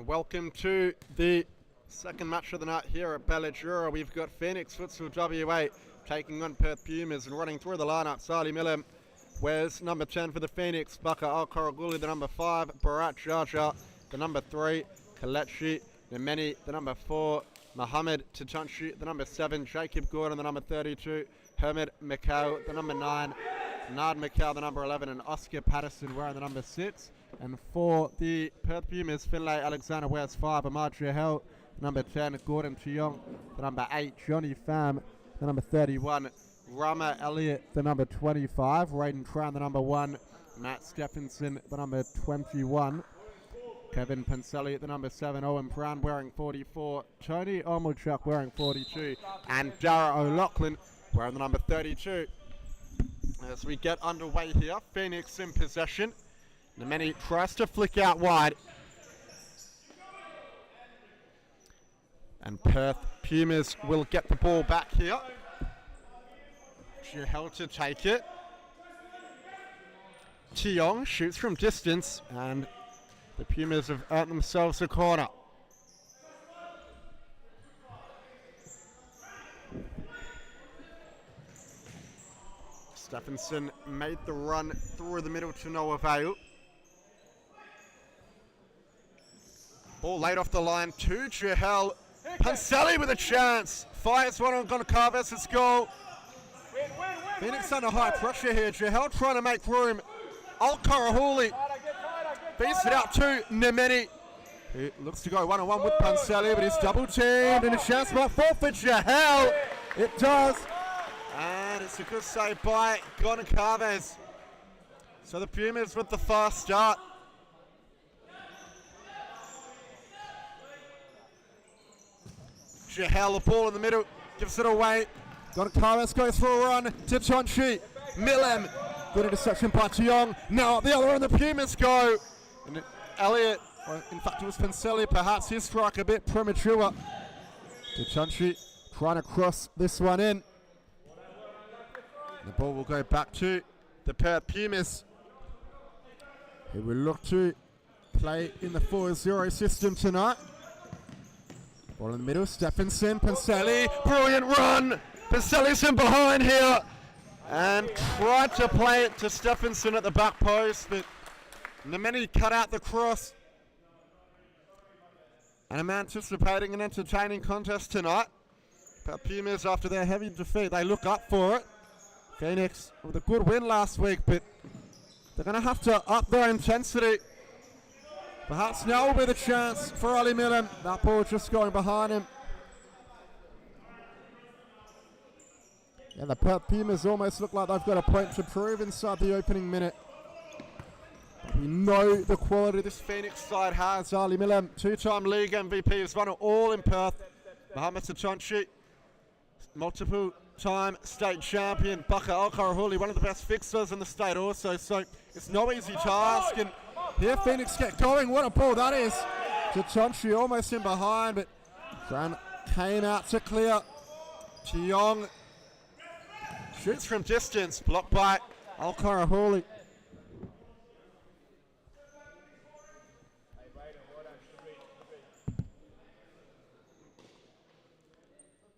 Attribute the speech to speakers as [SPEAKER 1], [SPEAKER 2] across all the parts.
[SPEAKER 1] Welcome to the second match of the night here at Belladura. We've got Phoenix Futsal WA taking on Perth Pumas, and running through the lineup, Sali Milam wears number 10 for the Phoenix, Baka Al-Karaguli the number 5, Barat Jaja the number 3, Kalechi Nemeni the number 4, Mohammed Tatanshi the number 7, Jacob Gordon the number 32, Hermit Mikau the number 9, Nard Mikau the number 11, and Oscar Patterson wearing the number 6. And for the Perth Pumas, Finlay Alexander wears 5, Ahmad Jahel the number 10, Gordon Chiong the number 8, Johnny Pham the number 31, Rama Elliott the number 25, Raiden Tran the number 1, Matt Stephenson the number 21, Kevin Panselli the number 7, Owen Brown wearing 44, Tony Omulchuk wearing 42, and Dara O'Loughlin wearing the number 32. As we get underway here, Phoenix in possession. Nemeni tries to flick out wide. And Perth Pumas will get the ball back here. Jahel to take it. Tiong shoots from distance, and the Pumas have earned themselves a corner. Stephenson made the run through the middle to no avail. Ball laid off the line to Jahel. Panselli with a chance. Fires one on Goncalves. It's goal. Phoenix under high pressure here. Jahel trying to make room. Al-Karahuli beats it out to Nemeni. He looks to go one-on-one with Panselli, but he's double teamed, and a chance might fall for Jahel. It does. And it's a good save by Goncalves. So the Pumas with the fast start. Jahel, the ball in the middle, gives it away. Goncalves goes for a run to Tonchi. Milam, good interception by Tiong. Now the other end, the Pumas go. And Elliott, or in fact it was Panselli, perhaps his strike a bit premature. Tonchi trying to cross this one in. The ball will go back to the Perth Pumas, who will look to play in the 4-0 system tonight. Ball in the middle, Stephenson, Panselli, brilliant run! Panselli's in behind here, and tried to play it to Stephenson at the back post, but Nemeni cut out the cross. And I'm anticipating an entertaining contest tonight. Perth Pumas, after their heavy defeat, they look up for it. Phoenix with a good win last week, but they're going to have to up their intensity. Perhaps now will be the chance for Ali Milam. That ball just going behind him. And the Perth Pumas almost look like they've got a point to prove inside the opening minute. We know the quality this Phoenix side has. Ali Milam, two-time league MVP, has won it all in Perth. Mohammed Tatanshi, multiple-time state champion. Baka Al-Karahuli, one of the best fixers in the state also. So it's no easy task. And here Phoenix get going. What a ball that is. Tatanshi almost in behind, but Fran came out to clear. Tiong shoots from distance, blocked by Al-Karahuli.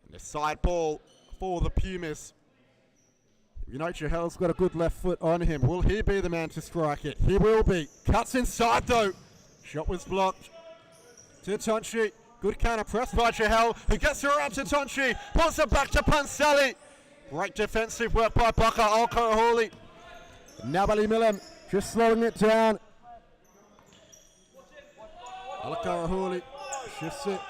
[SPEAKER 1] And the side ball for the Pumas. You know Jahel's got a good left foot on him. Will he be the man to strike it? He will be. Cuts inside though. Shot was blocked. Tatanshi. Good counter press by Jahel, who gets around Tatanshi. Pulls it back to Panselli. Great defensive work by Baka Al-Karahuli. Nabali Milam just slowing it down. Al-Karahuli shifts it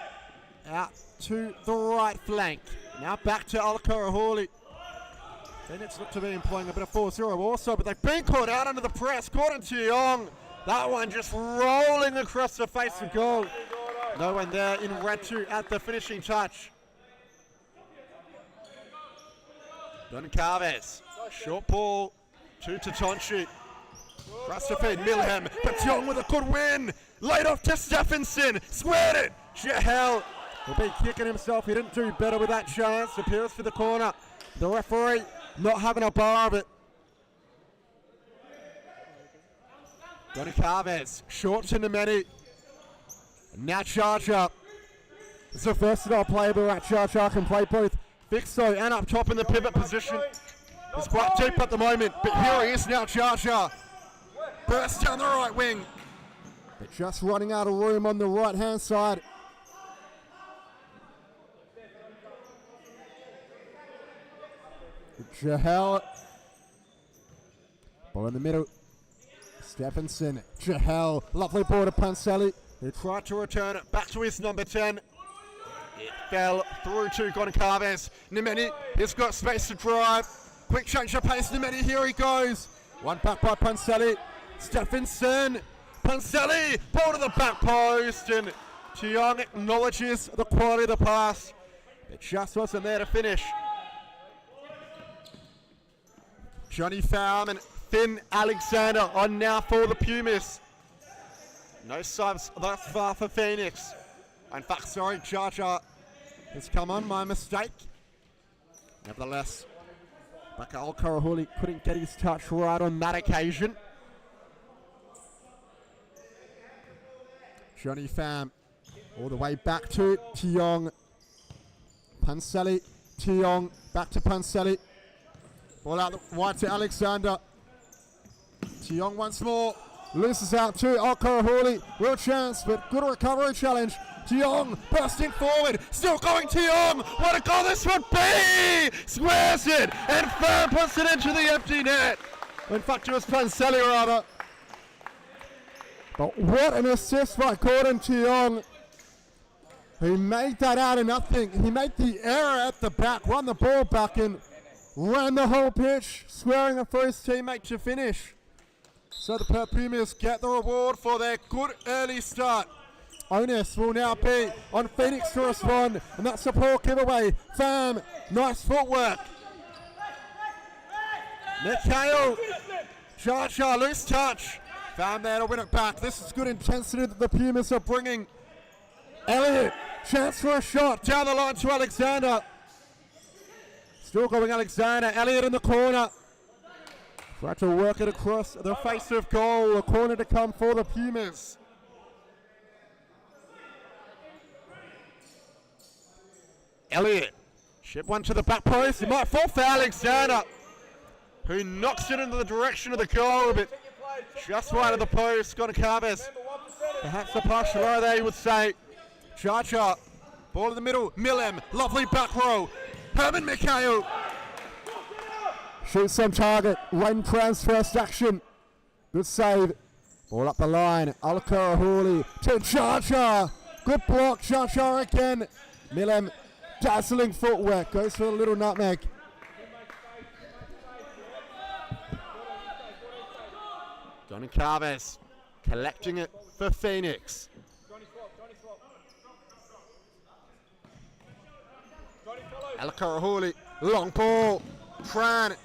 [SPEAKER 1] out to the right flank. Now back to Al-Karahuli. Phoenix look to be employing a bit of 4-0 also, but they've been caught out under the press. Gordon Tiong. That one just rolling across the face of goal. No one there in red 2 at the finishing touch. Goncalves. Short ball to Tatanshi. Press to feed Milham, but Tiong with a good win. Laid off to Stephenson. Squared it. Jahel will be kicking himself. He didn't do better with that chance. Appeals for the corner. The referee not having a bar of it. Goncalves, short to Nemeni. Now Charger. It's a versatile player, but Charger can play both Fixo and up top in the pivot position. He's quite deep at the moment, but here he is now, Charger. Bursts down the right wing. But just running out of room on the right-hand side. Jahel. Ball in the middle. Stephenson. Jahel. Lovely ball to Panselli. He tried to return it back to his number 10. It fell through to Goncalves. Nemeni, he's got space to drive. Quick change of pace, Nemeni, here he goes. One back by Panselli. Stephenson. Panselli, ball to the back post. And Tiong acknowledges the quality of the pass. It just wasn't there to finish. Johnny Pham and Finn Alexander on now for the Pumis. No subs thus far for Phoenix. In fact, sorry, Charger has come on, my mistake. Nevertheless, Bakal Karahuli couldn't get his touch right on that occasion. Johnny Pham all the way back to Tiong. Panselli, Tiong, back to Panselli. Ball out wide to Alexander. Tiong once more. Loses out to Al-Karahuli. Real chance, but good recovery challenge. Tiong bursting forward. Still going Tiong. What a goal this would be! Squares it, and Pham puts it into the empty net. In fact, it was Panselli rather. But what an assist by Gordon Tiong. He made that out of nothing. He made the error at the back, run the ball back and ran the whole pitch, squaring it for his teammate to finish. So the Perth Pumas get the reward for their good early start. Onus will now be on Phoenix to respond, and that's a poor giveaway. Pham, nice footwork. Mikhail, Charger, loose touch. Pham there to win it back. This is good intensity that the Pumas are bringing. Elliott, chance for a shot, down the line to Alexander. Still going Alexander, Elliott in the corner. Tried to work it across the face of goal. A corner to come for the Pumas. Elliott, chip one to the back post. It might fall for Alexander, who knocks it into the direction of the goal, but just wide of the post. Goncalves, perhaps a partial error there, you would say. Charger, ball in the middle. Millem, lovely back row. Herman Mikhail. Shoots on target. Lane Crown's first action. Good save. Ball up the line. Al-Karahuli to Charger. Good block. Charger again. Millem, dazzling footwork. Goes for a little nutmeg. Goncalves collecting it for Phoenix. Al-Karahuli, long ball. Tran,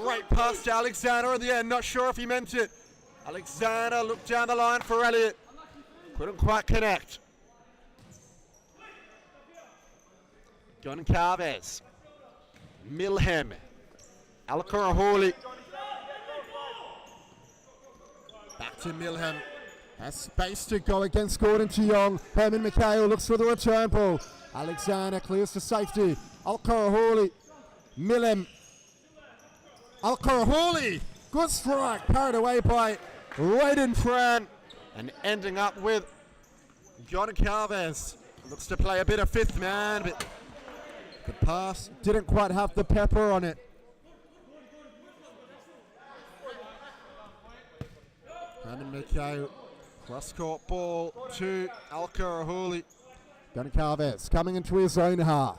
[SPEAKER 1] great pass to Alexander at the end. Not sure if he meant it. Alexander looked down the line for Elliott. Couldn't quite connect. Goncalves, Milhem, Al-Karahuli. Back to Milhem. Has space to go against Gordon Tiong. Herman Mikhail looks for the return ball. Alexander clears to safety. Al-Karahuli. Milhem. Al-Karahuli. Good strike. Carried away by Raiden Tran. And ending up with Goncalves. Looks to play a bit of fifth man, but the pass didn't quite have the pepper on it. Herman Mikhail. Cross-court ball to Al-Karahuli. Goncalves coming into his own half.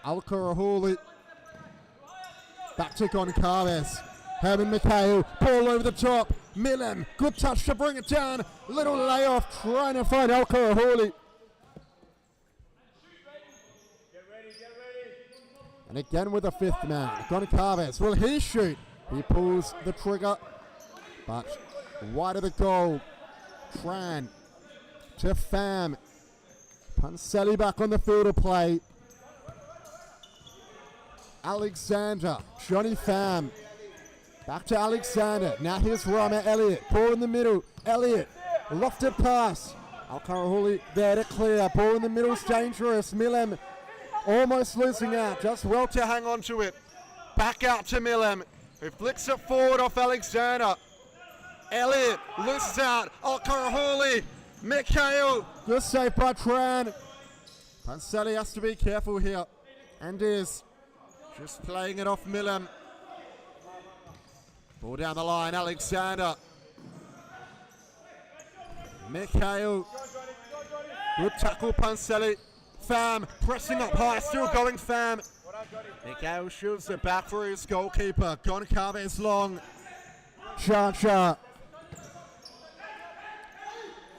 [SPEAKER 1] Al-Karahuli. Back to Goncalves. Herman Mikhail. Ball over the top. Millem. Good touch to bring it down. Little layoff trying to find Al-Karahuli. And again with a fifth man. Goncalves. Will he shoot? He pulls the trigger. But wide of the goal. Tran to Pham. Panselli back on the field of play. Alexander. Johnny Pham. Back to Alexander. Now here's Rama Elliott. Ball in the middle. Elliott. Lofted pass.
[SPEAKER 2] Al-Karahuli there to clear. Ball in the middle is dangerous. Millem almost losing out. Just well
[SPEAKER 1] To hang on to it. Back out to Millem, who flicks it forward off Alexander. Elliott loses out. Al-Karahuli. Mikhail.
[SPEAKER 2] good save by Tran. Panseli has to be careful here. And is just playing it off Millem. Ball down the line, Alexander. Mikhail. Good tackle, Panseli. Pham pressing up high, still going Pham. Mikhail shields it back for his goalkeeper. Goncalves long. Cha-cha.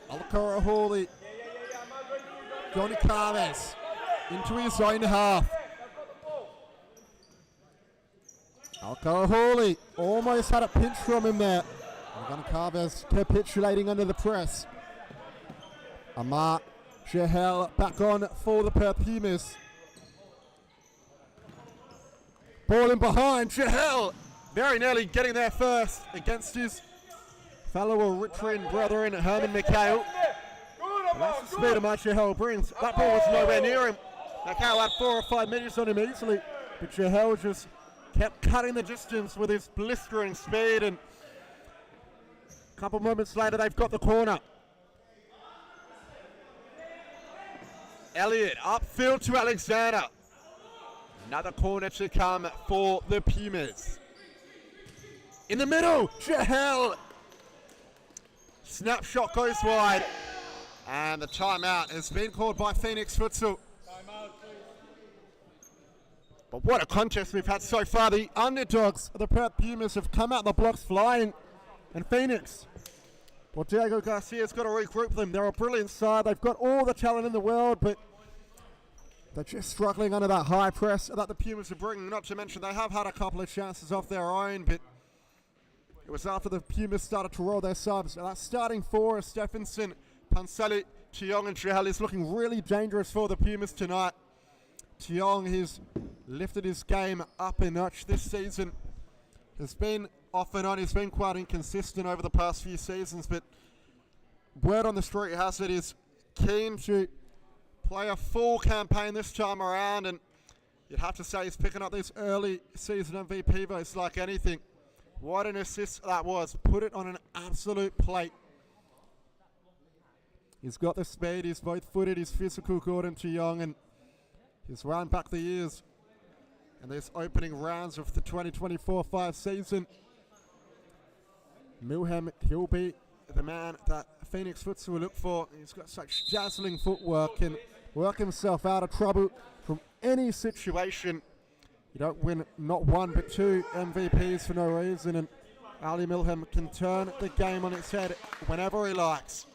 [SPEAKER 2] Al-Karahuli. Goncalves into his own half. Al-Karahuli almost had a pinch from him there. Goncalves capitulating under the press. Amar Jahel back on for the Perth Pumas. Ball in behind, Jahel very nearly getting there first against his fellow Eritrean brother in Herman Mikhail. That's the speed of my Jahel brings. That ball was nowhere near him. Mikhail had 4 or 5 meters on him easily, but Jahel just kept cutting the distance with his blistering speed, and a couple moments later they've got the corner.
[SPEAKER 1] Elliott upfield to Alexander. Another corner to come for the Pumas. In the middle, Jahel. Snapshot goes wide. And the timeout has been called by Phoenix Futsal. But what a contest we've had so far. The
[SPEAKER 2] Underdogs, the Perth Pumas, have come out the blocks flying. And Phoenix, well, Diego Garcia's got to regroup them. They're a brilliant side. They've got all the talent in the world, but they're just struggling under that high press that the Pumas are bringing. Not to mention they have had a couple of chances off their own, but it was after the Pumas started to roll their subs. That starting four is Stephenson, Panseli, Tiong and Jahel is looking really dangerous for the Pumas tonight. Tiong has lifted his game up a notch this season. Has been off and on. He's been quite inconsistent over the past few seasons, but word on the street has it is keen to play a full campaign this time around, and you'd have to say he's picking up these early season MVP votes like anything. What an assist that was. Put it on an absolute plate. He's got the speed, he's both-footed, he's physical, Gordon Tiong, and he's wound back the years in these opening rounds of the 2024-5 season. Milham, he'll be the man that Phoenix Futsal will look for. He's got such dazzling footwork and work himself out of trouble from any situation. You don't win not one but 2 MVPs for no reason, and Ali Milham can turn the game on its head whenever he likes.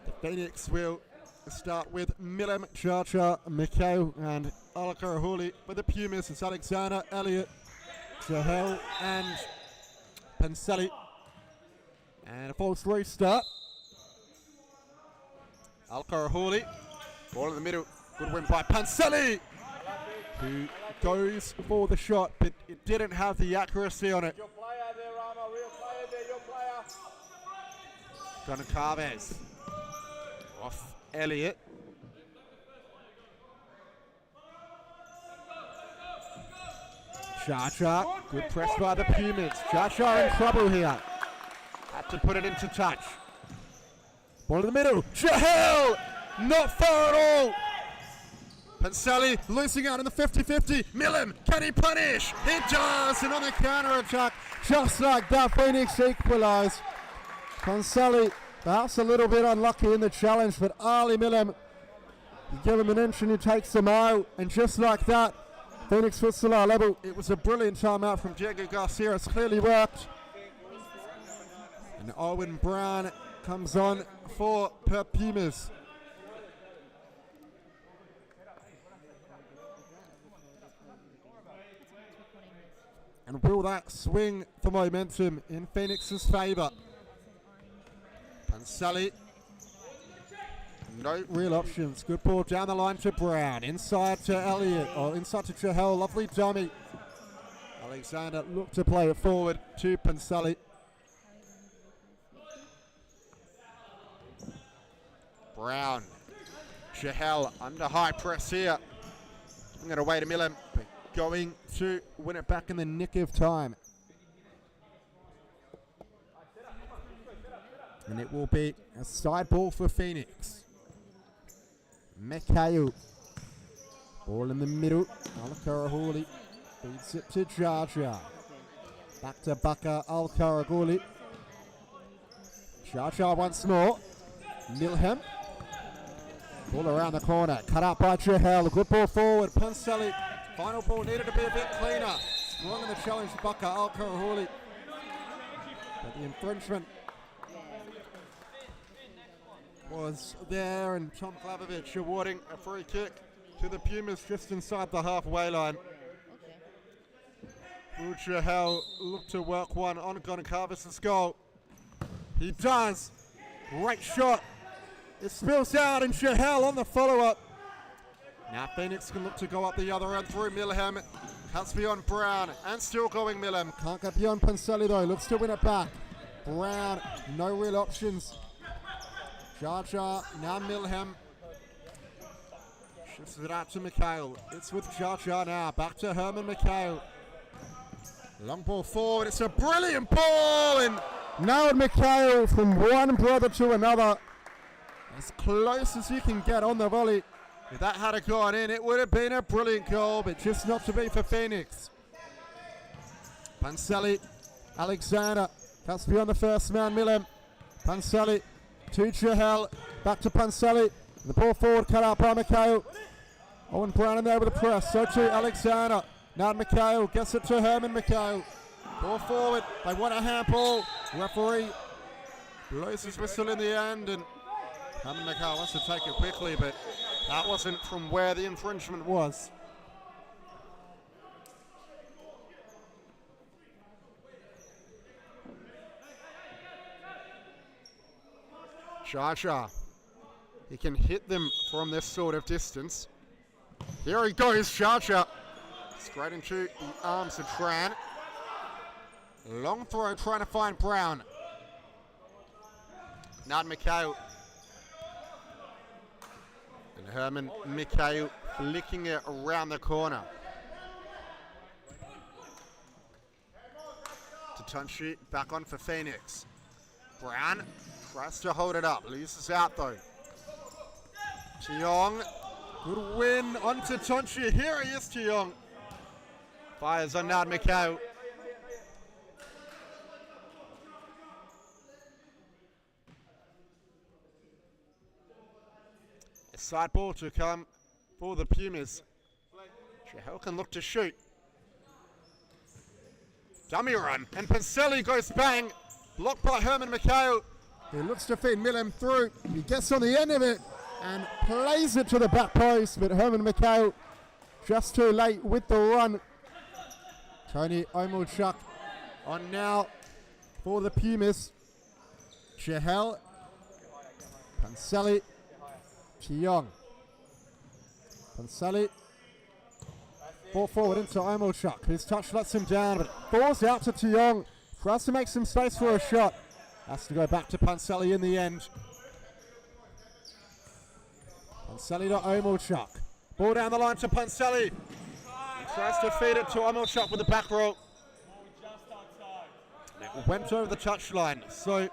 [SPEAKER 2] The Phoenix will start with Millem, Chacha, Mikhail and Al-Karahuli. For the Pumas, it's Alexander, Elliott, Jahel and Panseli. And a false restart. Al-Karahuli, ball in the middle, good win by Panseli, who goes for the shot, but it didn't have the accuracy on it. Goncalves off Elliott. Chacha, good press by the Pumas. Chacha in trouble here. Had to put it into touch. Ball in the middle. Jahel! Not far at all. Panseli losing out in the 50-50. Millem, can he punish? He does, and on the counter-attack, just like that, Phoenix equalised. Panseli, perhaps a little bit unlucky in the challenge, but Ali Millem, you give him an inch and he takes a mile, and just like that, Phoenix Futsal are level. It was a brilliant timeout from Diego Garcia. It's clearly worked. And Owen Brown comes on for Perth Pumas. And will that swing the momentum in Phoenix's favour? Panseli, no real options. Good ball down the line to Brown. Inside to Elliott, or inside to Jahel. Lovely dummy. Alexander looked to play it forward to Panseli.
[SPEAKER 1] Brown. Chahal under high press here. Giving it away to Milam.
[SPEAKER 2] But going to win it back in the nick of time. And it will be a side ball for Phoenix. Mikhail. Ball in the middle. Al-Karahuli feeds it to Jaja. Back to Baka Al-Karaguli. Jaja once more. Milham. Ball around the corner. Cut out by Chahal. Good ball forward. Panseli. Final ball needed to be a bit cleaner. Strong in the challenge, Baka Al-Karahuli. But the infringement was there, and Tom Klavovich awarding a free kick to the Pumas just inside the halfway line. Will Chahal look to work one on Gonakarvis' goal? He does. Great shot. It spills out, and Chahal on the follow-up. Now Phoenix can look to go up the other end through Milham. Cuts beyond Brown, and still going Milham. Can't get beyond Panseli though, looks to win it back. Brown, no real options. Jaja, now Milham. Shifts it out to Mikhail. It's with Jaja now, back to Herman Mikhail. Long ball forward, it's a brilliant ball, and now Mikhail from one brother to another. As close as you can get on the volley. If that had gone in, it would have been a brilliant goal, but just not to be for Phoenix. Panseli, Alexander, cuts beyond the first man, Milham. Panseli to Chahal, back to Panseli. The ball forward cut out by Mikhail. Owen Brown in there with the press, so too Alexander. Now Mikhail gets it to Herman Mikhail. Ball forward, they want a handball. Referee blows his whistle in the end, and Herman Mikhail wants to take it quickly, but that wasn't from where the infringement was. Jaja, he can hit them from this sort of distance. Here he goes, Jaja. Straight into the arms of Tran. Long throw trying to find Brown. Now Mikhail. And Herman Mikhail flicking it around the corner. Tatunchi back on for Phoenix. Brown tries to hold it up, loses out though. Tiong, good win on Tatunchi. Here he is, Tiong. Fires on Nad Mikhail. A side ball to come for the Pumas. Chahal can look to shoot. Dummy run, and Panseli goes bang. Blocked by Herman Mikhail. He looks to feed Milham through. He gets on the end of it and plays it to the back post, but Herman Mikhail just too late with the run. Tony Omulchuk on now for the Pumas. Chahal, Panseli, Tiong. Panseli, ball forward into Omulchuk. His touch lets him down, but falls out to Tiong. Tries to make some space for a shot. Has to go back to Panseli in the end. Panseli to Omulchuk. Ball down the line to Panseli. Tries to feed it to Omulchuk with the back roll. It went over the touchline. So,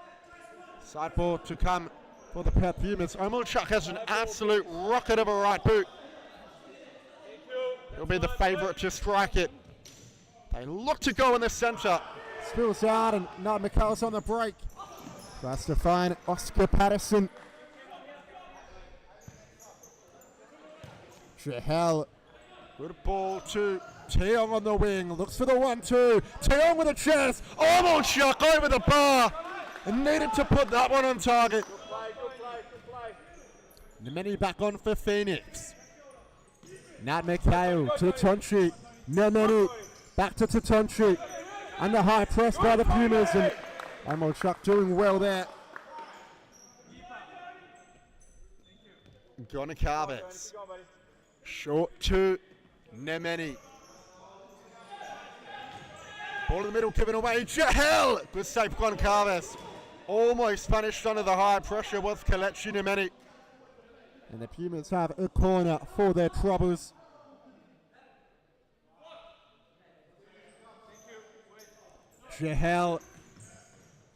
[SPEAKER 2] side ball to come for the Perth Pumas. Omulchuk has an absolute rocket of a right boot. He'll be the favourite to strike it. They look to go in the centre. Spills out, and now Mikhail's on the break. Tries to find Oscar Patterson. Chahal, good ball to Tiong on the wing. Looks for the 1-2. Tiong with a chance. Omulchuk over the bar. And needed to put that one on target. Good play. Nemeni back on for Phoenix. Nat Mikhail to Tatunchi. Nemeni back to Tatunchi. Under high press by the Pumas, and Omulchuk doing well there. Gonakarvis. Short to Nemeni. Ball in the middle given away. Chahal! Good save, Gonakarvis. Almost punished under the high pressure was Kelechi Nemeni. And the Pumas have a corner for their troubles. Jahel.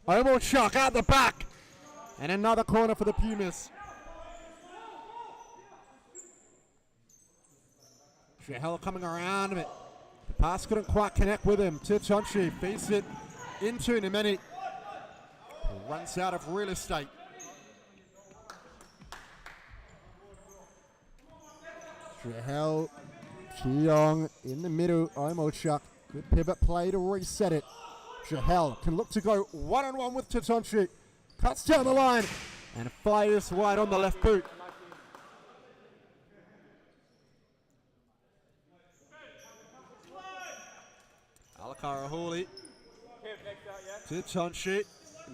[SPEAKER 2] Almost shot out the back. And another corner for the Pumas. Jahel coming around, but the pass couldn't quite connect with him. Titonchi feeds it into Nemeni. Runs out of real estate. Jahel, Cheong in the middle. Omochuk, good pivot play to reset it. Jahel can look to go one-on-one with Titonchi. Cuts down the line and fires wide on the left boot. Alakara-Hawley. Titonchi.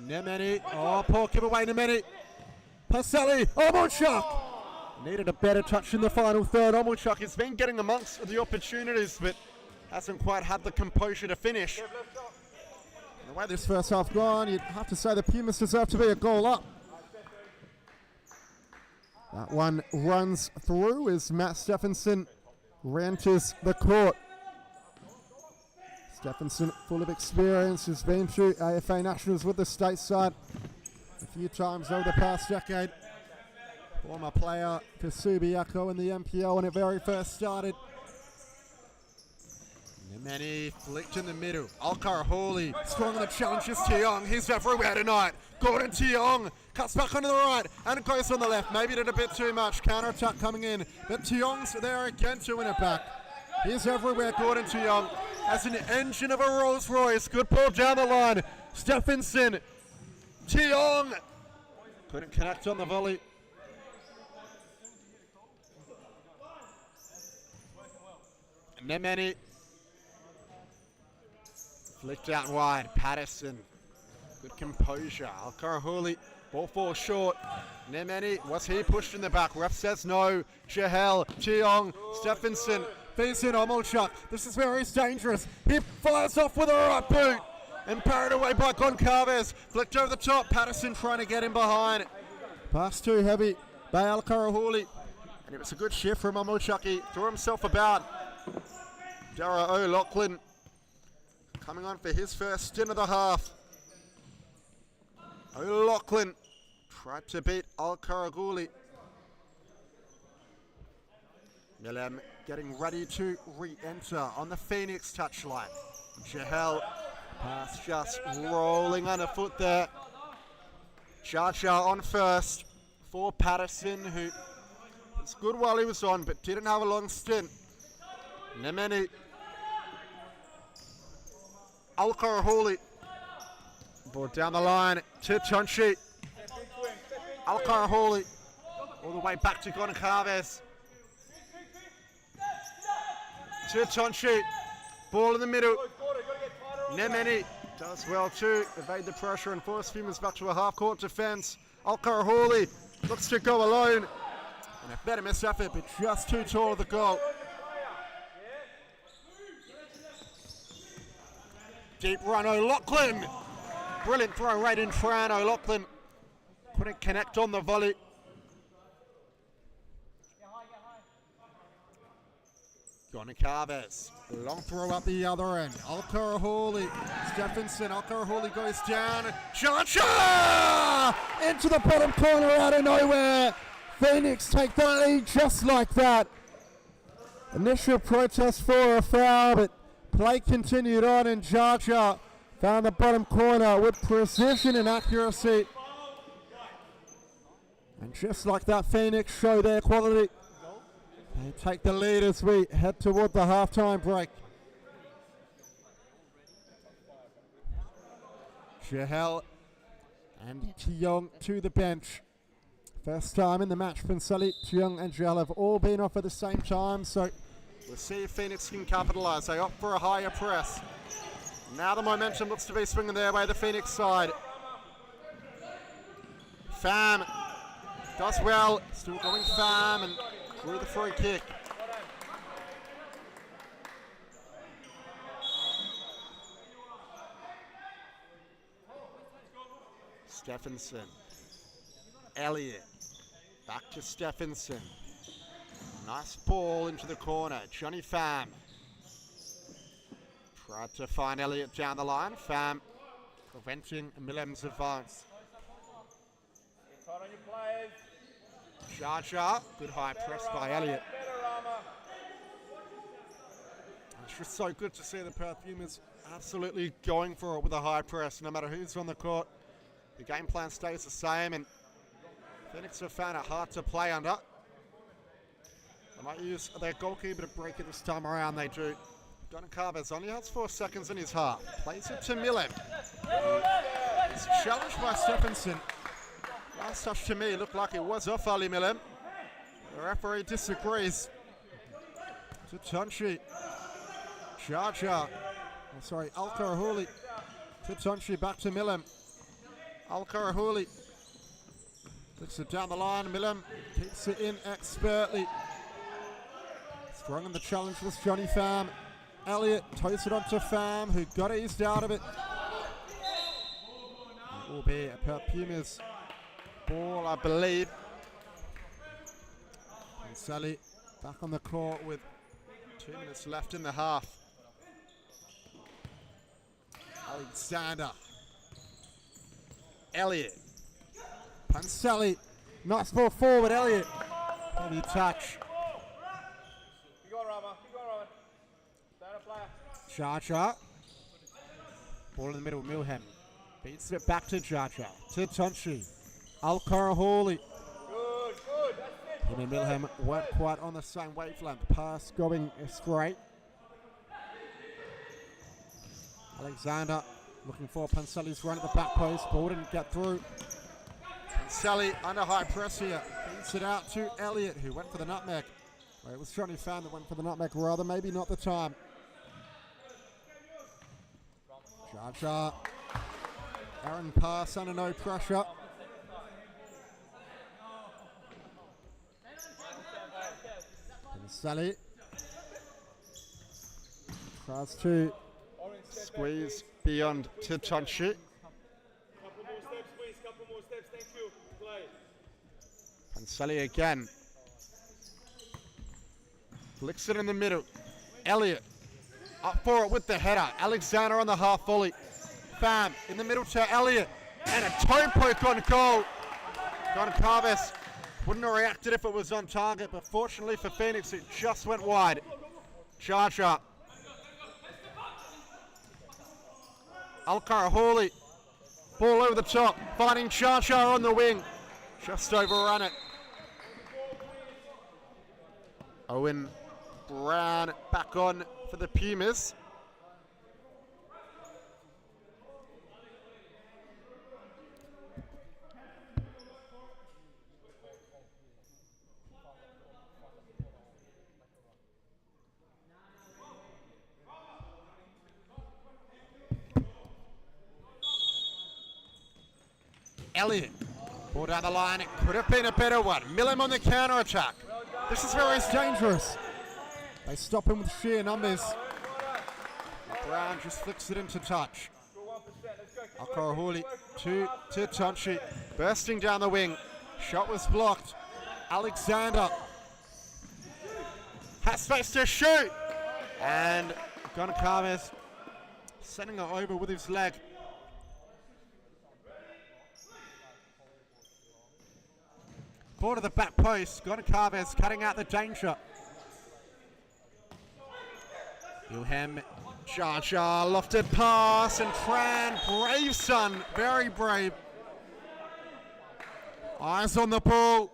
[SPEAKER 2] Nemeni. Oh, poor giveaway, Nemeni. Paselli. Omochuk. Needed a better touch in the final third.
[SPEAKER 1] Omochuk has been getting amongst the opportunities, but hasn't quite had the composure to finish.
[SPEAKER 2] The way this first half gone, you'd have to say the Pumas deserve to be a goal up. That one runs through as Matt Stephenson re-enters the court. Stephenson, full of experience, has been to AFA Nationals with the stateside a few times over the past decade. Former player for Subiaco in the MPL when it very first started.
[SPEAKER 1] Nemeni flicked in the middle. Alakara-Hawley strong on the challenges. Tiong, he's everywhere tonight. Gordon Tiong cuts back onto the right and goes on the left. Maybe did a bit too much. Counter attack coming in, but Tiong's there again to win it back. He's everywhere. Gordon Tiong as an engine of a Rolls Royce. Good ball down the line. Stephenson. Tiong couldn't connect on the volley. Nemeni flicked out wide. Patterson. Good composure. Alakara-Hawley. Ball falls short. Nemeni, was he pushed in the back? Ref says no. Jahel, Tiong, Stephenson. Feeds in Omochuk. This is where he's dangerous. He fires off with a right boot. And parried away by Goncalves. Flicked over the top. Patterson trying to get him behind.
[SPEAKER 2] Pass too heavy by Alakara-Hawley.
[SPEAKER 1] And it was a good shift from Omochuk. He threw himself about. Dara O'Loughlin coming on for his first stint of the half. O'Loughlin tried to beat Alakara-Hawley. Millem getting ready to re-enter on the Phoenix touchline. Jahel, pass just rolling underfoot there. Chacha on first for Patterson, who was good while he was on, but didn't have a long stint. Nemeni. Alakara-Hawley. Ball down the line to Titonchi. Alakara-Hawley. All the way back to Goncalves. Titonchi. Ball in the middle. Nemeni does well to evade the pressure and force Pumas back to a half-court defence. Alakara-Hawley looks to go alone. And a better miss effort, but just too tall of the goal. Deep run, O'Loughlin. Brilliant throw right in Fran. O'Loughlin couldn't connect on the volley. Goncalves.
[SPEAKER 2] Long throw up the other end. Alakara-Hawley. Stephenson. Alakara-Hawley goes down.
[SPEAKER 1] Chacha!
[SPEAKER 2] Into the bottom corner out of nowhere. Phoenix take the lead just like that. Initial protest for a foul, but play continued on, and Chacha found the bottom corner with precision and accuracy. And just like that, Phoenix show their quality. They take the lead as we head toward the halftime break. Jahel and Tiong to the bench. First time in the match, Panseli, Tiong and Jahel have all been off at the same time, so
[SPEAKER 1] we'll see if Phoenix can capitalise. They opt for a higher press. Now the momentum looks to be swinging their way, the Phoenix side. Pham does well, still going Pham, and through the free kick. Stephenson. Elliott. Back to Stephenson. Nice ball into the corner. Johnny Pham. Tried to find Elliott down the line. Pham preventing Millem's advance. Jar Jar. Good high press by Elliott. It's just so good to see the Perth Pumas absolutely going for it with a high press, no matter who's on the court. The game plan stays the same, and Phoenix have found it hard to play under. They might use their goalkeeper to break it this time around. They do. Goncalves only has 4 seconds in his half. Plays it to Millem. It's challenged by Stephenson. Last touch to me looked like it was off Ali Millem. The referee disagrees. To Tunchi. Jar Jar. Oh, sorry, Al-Karahuli. To Tunchi, back to Millem. Al-Karahuli. Flicks it down the line. Millem keeps it in expertly. Strong in the challenge was Johnny Pham. Elliott toes it onto Pham, who got eased out of it. It will be a Perth Pumas ball, I believe. And Sally back on the court with 2 minutes left in the half. Alexander. Elliott. Pansali. Nice ball forward, Elliott. Heavy touch.
[SPEAKER 3] Keep going, Rama. Keep going, Rama. Stand up, player.
[SPEAKER 1] Jar Jar. Ball in the middle, Milham. Beats it back to Jar Jar. To Tonchi. Al-Karahuli.
[SPEAKER 3] Good, good. That's it.
[SPEAKER 1] Him and Milham weren't quite on the same wavelength. Pass going straight. Alexander looking for Pansali's run at the back post. Ball didn't get through. Pansali under high press here. Beats it out to Elliott, who went for the nutmeg. Well, it was Johnny Pham that went for the nutmeg, rather. Maybe not the time. Jar Jar. Aaron pass under no pressure. Pansali. Tries to squeeze beyond to Tonchi.
[SPEAKER 3] Couple more steps, please. Couple more steps. Thank you. Play.
[SPEAKER 1] Pansali again. Flicks it in the middle. Elliott up for it with the header. Alexander on the half volley. Pham in the middle to Elliott. And a toe poke on goal. Goncalves wouldn't have reacted if it was on target, but fortunately for Phoenix, it just went wide. Jar Jar. Al-Karahuli. Ball over the top. Finding Jar Jar on the wing. Just overrun it. Owen Brown back on for the Pumas. Elliott. Ball down the line. It could have been a better one. Millem on the counter attack. This is very dangerous. They stop him with sheer numbers. Brown just flicks it into touch. Al-Karahuli to Tonchi. Bursting down the wing. Shot was blocked. Alexander has space to shoot. And Goncalves sending it over with his leg. Ball to the back post. Goncalves cutting out the danger. Wilhelm Jar Jar lofted pass and Tran. Brave son. Very brave. Eyes on the ball.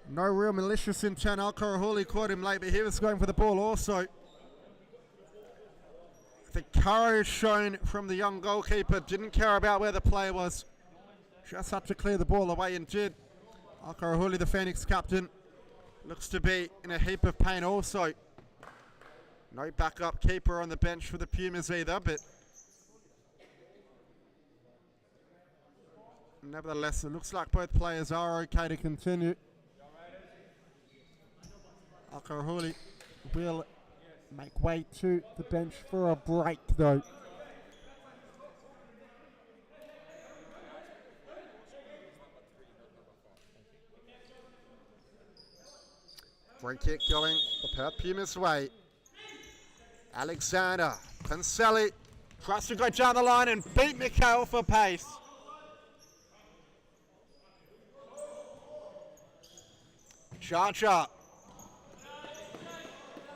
[SPEAKER 1] No real malicious intent. Al-Karahuli caught him late, but he was going for the ball also. The courage shown from the young goalkeeper. Didn't care about where the player was. Just had to clear the ball away and did. Al-Karahuli, the Phoenix captain, looks to be in a heap of pain also. No backup keeper on the bench for the Pumas either, but nevertheless, it looks like both players are okay to continue. Al-Karahuli will make way to the bench for a break though. Free kick going the Perth Pumas way. Alexander Panselli tries to go down the line and beat Mikhail for pace. Charger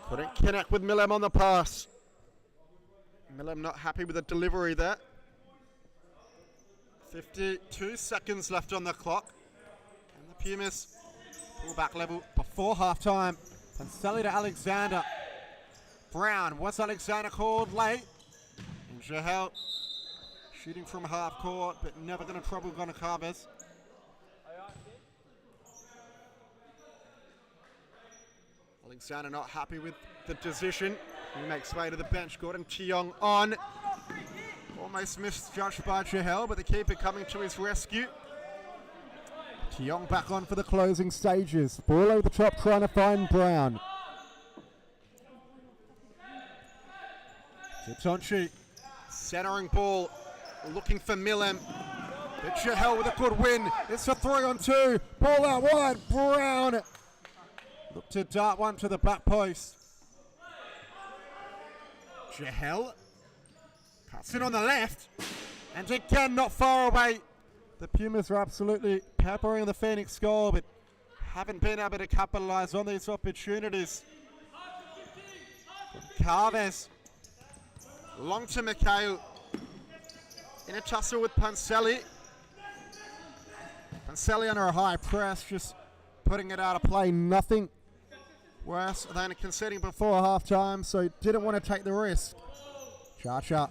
[SPEAKER 1] couldn't connect with Millem on the pass. Millem not happy with the delivery there. 52 seconds left on the clock. And the Pumas pull back level
[SPEAKER 2] Before half-time, Panselli to Alexander. Brown, what's Alexander called late? And Jahel shooting from half court, but never going to trouble Goncalves.
[SPEAKER 1] Alexander not happy with the decision. He makes way to the bench. Gordon Tiong on. Almost misjudged by Jahel, but the keeper coming to his rescue.
[SPEAKER 2] Tiong back on for the closing stages. Ball over the top trying to find Brown. Titonchi
[SPEAKER 1] Centering ball, looking for Millem. But Jahel with a good win.
[SPEAKER 2] It's a 3-on-2. Ball out wide. Brown. Look to dart one to the back post. Jahel cuts it on the left. And again, not far away. The Pumas are absolutely peppering the Phoenix goal, but
[SPEAKER 1] Haven't been able to capitalise on these opportunities. Carves. Long to Mikhail. In a tussle with Panselli.
[SPEAKER 2] Panselli under a high press, just putting it out of play. Nothing worse than conceding before half-time, so didn't want to take the risk. Cha-cha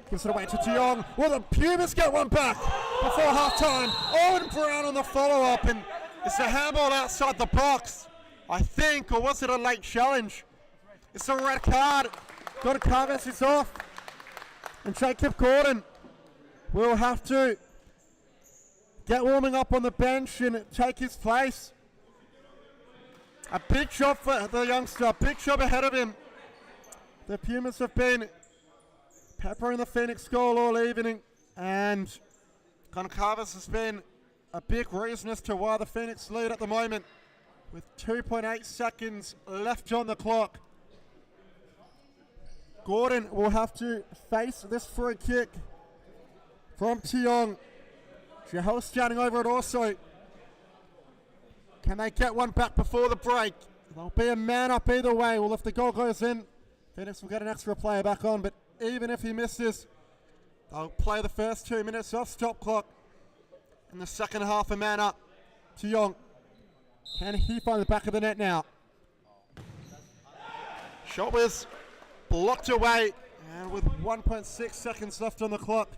[SPEAKER 2] gives it away to Tiong. Will the Pumas get one back before half-time? Owen Brown on the follow-up, and it's a handball outside the box, I think, or was it a late challenge? It's a red card. Goncalves is off, and Jacob Gordon will have to get warming up on the bench and take his place. A big job for the youngster, a big job ahead of him. The Pumas have been peppering the Phoenix goal all evening, and Goncalves has been a big reason as to why the Phoenix lead at the moment, with 2.8 seconds left on the clock. Gordon will have to face this free kick from Tiong. Jahel standing over it also. Can they get one back before the break? There'll be a man up either way. Well, if the goal goes in, Phoenix will get an extra player back on. But even if he misses, they'll play the first 2 minutes off stop clock. In the second half, a man up. Tiong. Can he find the back of the net now?
[SPEAKER 1] Shot was blocked away.
[SPEAKER 2] And with 1.6 seconds left on the clock,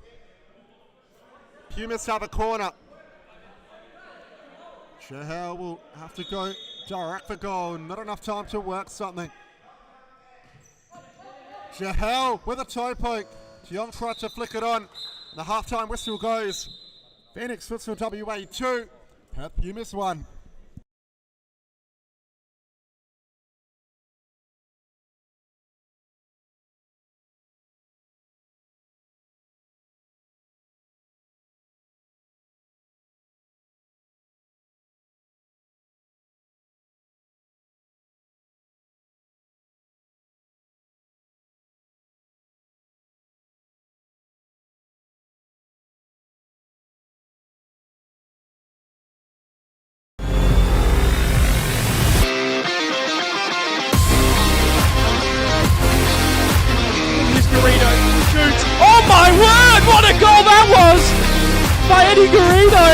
[SPEAKER 1] Pumas have a corner.
[SPEAKER 2] Jahel will have to go direct for goal. Not enough time to work something. Jahel with a toe poke. Tiong tried to flick it on. The halftime whistle goes. Phoenix Futsal WA 2. Perth Pumas 1.
[SPEAKER 4] Oh my word, what a goal that was by Eddie Garrido.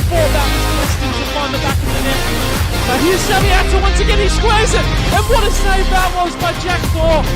[SPEAKER 4] Ball back to Weston to find the back of the net. Now here's Saviato once again, he squares it, and what a save that was by Jack Thorpe.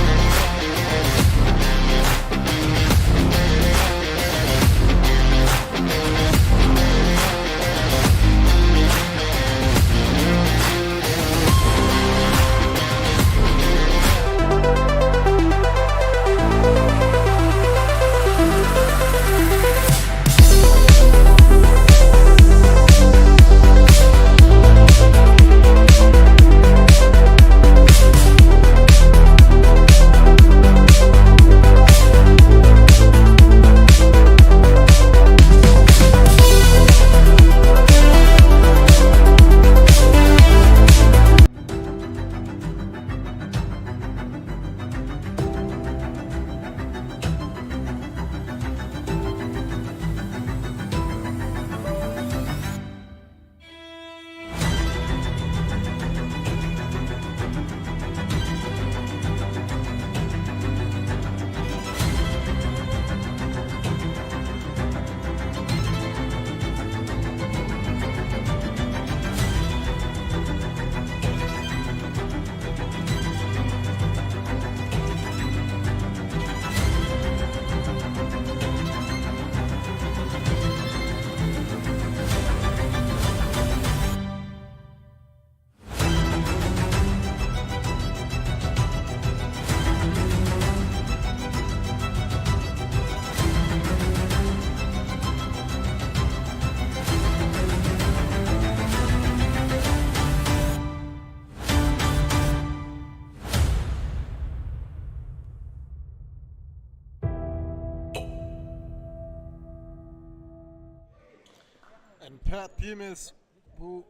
[SPEAKER 2] And Perth Pumas will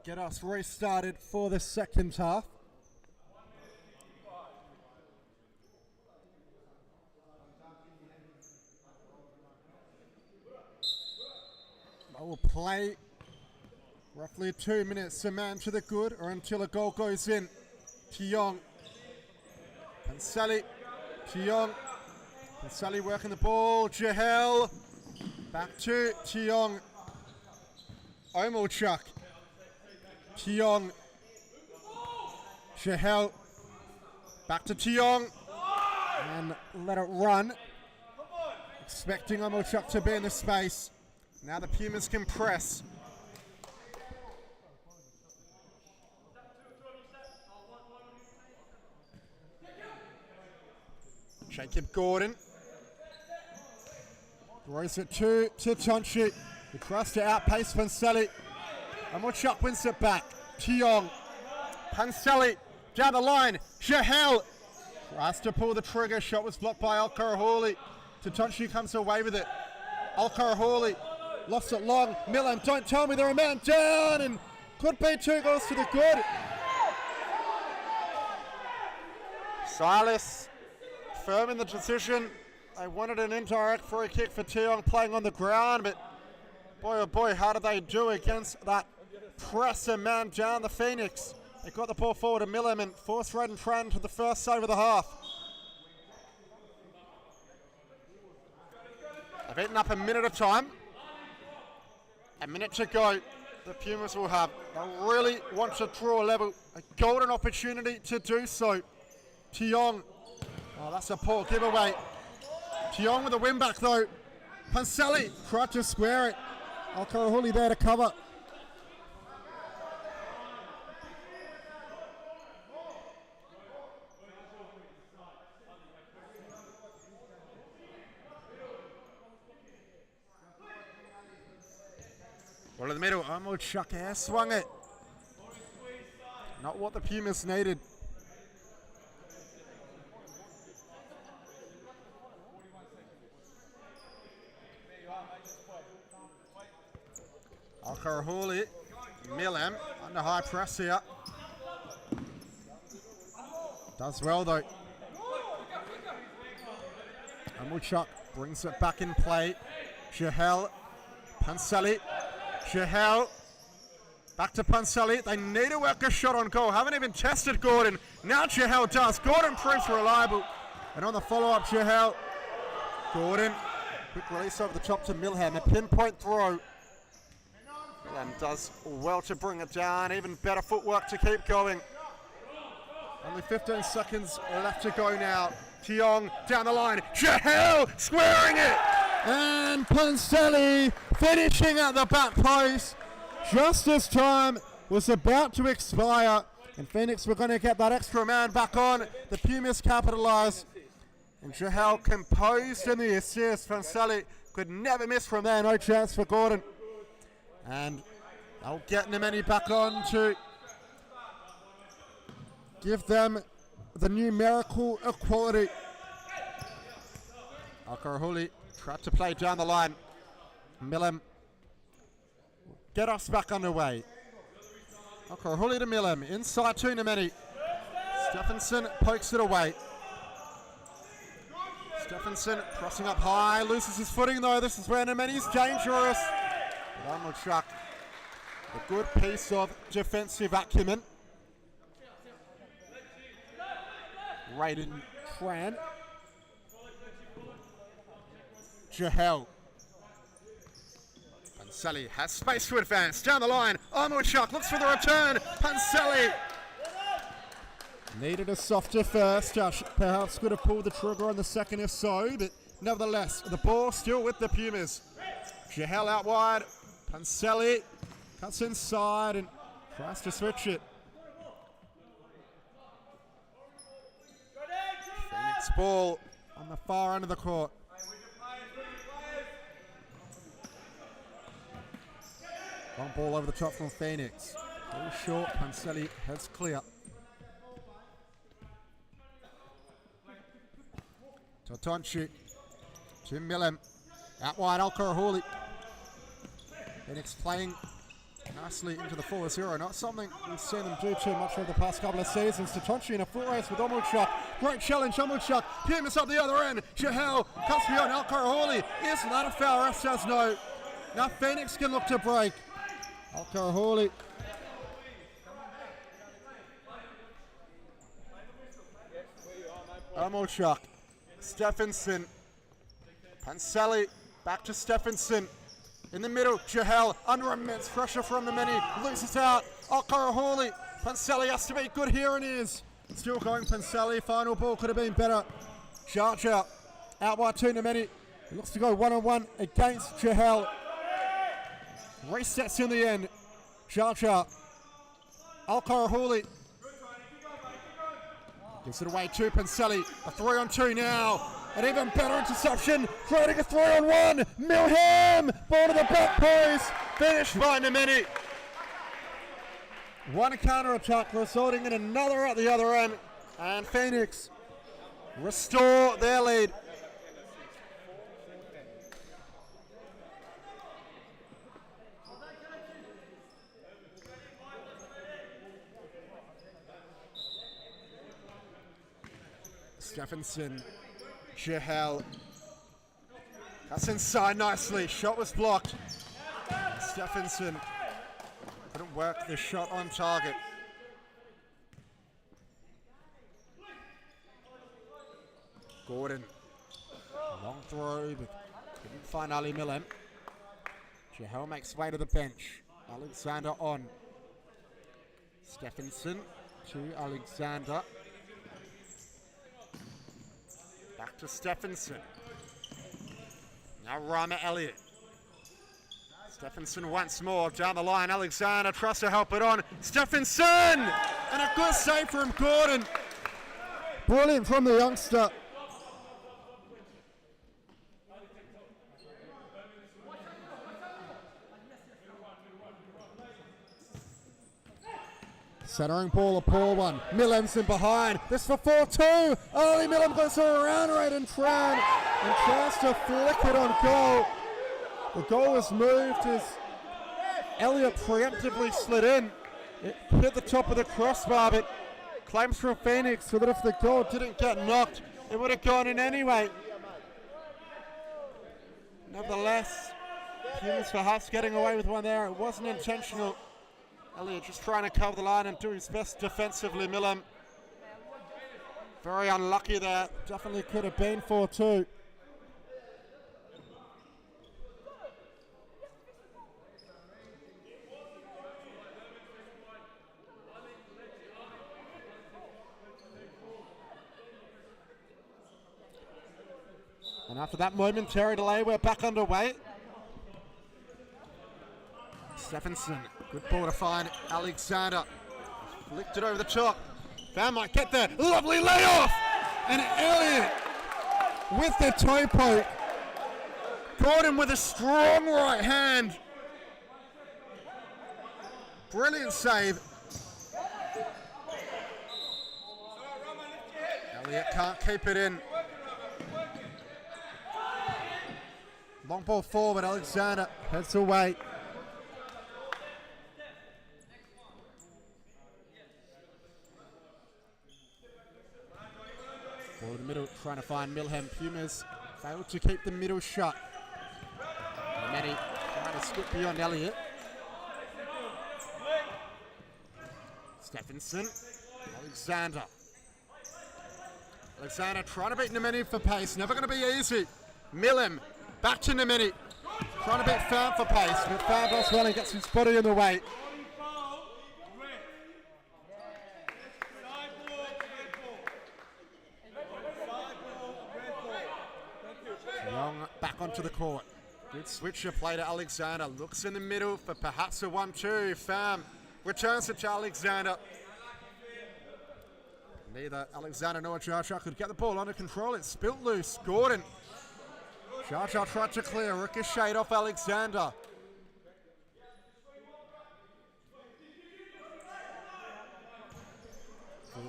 [SPEAKER 2] get us restarted for the second half. I will play roughly 2 minutes, a man to the good, or until a goal goes in. Tiong, Pansali, Tiong, Pansali working the ball, Jahel, back to Tiong, Omelchuk, Tiong, Jahel, back to Tiong, and let it run, expecting Omelchuk to be in the space. Now the Pumas can press. Jacob Gordon throws it to Tonchi, who tries to outpace Pansali. Omelchuk wins it back. Tiong, Pansali down the line. Jahel tries to pull the trigger. Shot was blocked by Alkarahuli. Tonchi comes away with it. Alkarahuli lost it long. Milam, don't tell me they're a man down, and could be 2 goals to the good.
[SPEAKER 1] Silas firm in the decision. They wanted an indirect free kick for Tiong playing on the ground, but boy oh boy, how did they do against that press and man down the Phoenix. They got the ball forward to Milam and forced Redden Tran to the first save of the half. They've eaten up a minute of time. A minute to go. The Pumas will have. They really want to draw a level. A golden opportunity to do so. Tiong. Oh, that's a poor giveaway. Tiong with a win back though. Pansali tried to square it. Alkarahuli there to cover. Well, in the middle, Omelchuk air swung it. Not what the Pumas needed. Alkarahuli, Milam under high press here. Does well though. Omelchuk brings it back in play. Jahel, Pansali. Jahel, back to Pansali. They need to work a shot on goal. Haven't even tested Gordon. Now Jahel does. Gordon proves reliable. And on the follow-up, Jahel. Gordon, quick release over the top to Milham. A pinpoint throw. Milham does well to bring it down. Even better footwork to keep going. Only 15 seconds left to go now. Tiong down the line. Jahel squaring it.
[SPEAKER 2] And Pansali finishing at the back post just as time was about to expire, and Phoenix were going to get that extra man back on. The Pumas capitalise, and Jahel composed in the assist. Pansali could never miss from there. No chance for Gordon, and they'll get Nemeni back on to give them the numerical equality. Alkarahuli tried to play down the line. Milam get us back underway. Alkarahuli to Milam, inside to Nemeni. Stephenson pokes it away. Stephenson crossing up high, loses his footing though. This is where Nemeni's dangerous. Omelchuk, a good piece of defensive acumen. Redden Tran. Jahel. Pansali has space to advance. Down the line. Omelchuk looks for the return. Pansali. Needed a softer first. Perhaps could have pulled the trigger on the second if so, but nevertheless, the ball still with the Pumas. Jahel out wide. Pansali cuts inside and tries to switch it. Phoenix ball on the far end of the court. Long ball over the top from Phoenix. Ball short, Pansali heads clear. Totonchi to Milam. Out wide, Alkarahuli. Phoenix playing nicely into the 4-0. Not something we've seen them do too much over the past couple of seasons. Tatonchi in a full race with Omulchuk. Great challenge, Omulchuk. Pumis up the other end. Shahel cuts beyond Alkarahuli. Is that a foul? Ref says no. Now Phoenix can look to break. Alkarahuli. Omulchuk. Stephenson. Panseli. Back to Stephenson. In the middle, Jahel under immense pressure from the many, loses out. Alkarahuli, Panseli has to be good here and is. Still going Panseli, final ball could have been better. Charger out by two Nemeni. He looks to go one-on-one against Jahel. Resets in the end. Charger, Alkarahuli. Gives it away to Panseli. A 3-on-2 now. An even better interception, creating a 3-on-1. Milham, ball to the back post, finished by Nemeni. One counter-attack resulting in another at the other end, and Phoenix restore their lead. Stephenson. Jahel. That's inside nicely. Shot was blocked. Stephenson couldn't work the shot on target. Gordon. Long throw, but couldn't find Ali Millen. Jahel makes way to the bench. Alexander on. Stephenson to Alexander. Back to Stephenson. Now Rama Elliott. Stephenson once more down the line. Alexander tries to help it on. Stephenson! And a good save from Gordon. Brilliant from the youngster. Centering ball, a poor one. Millen's in behind. This for 4-2. Ali Millen goes around right and tries to flick it on goal. The goal was moved as Elliott preemptively slid in. It hit the top of the crossbar, but claims from Phoenix so that if the goal didn't get knocked, it would have gone in anyway. Nevertheless, Pumas perhaps getting away with one there. It wasn't intentional. Elliott just trying to cover the line and do his best defensively. Millam very unlucky there. Definitely could have been 4-2. And after that momentary delay, we're back underway. Stephenson, good ball to find Alexander. Flicked it over the top. Fan might get there. Lovely layoff! And Elliott with the toe poke. Gordon with a strong right hand. Brilliant save. Elliott can't keep it in. Long ball forward, Alexander heads away. Ball in the middle, trying to find Milham. Pumas failed to keep the middle shut. Manny trying to skip beyond Elliott. Stephenson, Alexander. Alexander trying to beat Nemeni for pace, never going to be easy. Milham, back to Nemeni. Trying to beat Fan for pace, but Fan does well and gets his body in the way. Young back onto the court. Good switcher play to Alexander. Looks in the middle for perhaps a 1-2. Pham returns it to Alexander. Neither Alexander nor Jarjar could get the ball under control. It's spilt loose. Gordon. Jarjar tried to clear. Ricocheted off Alexander.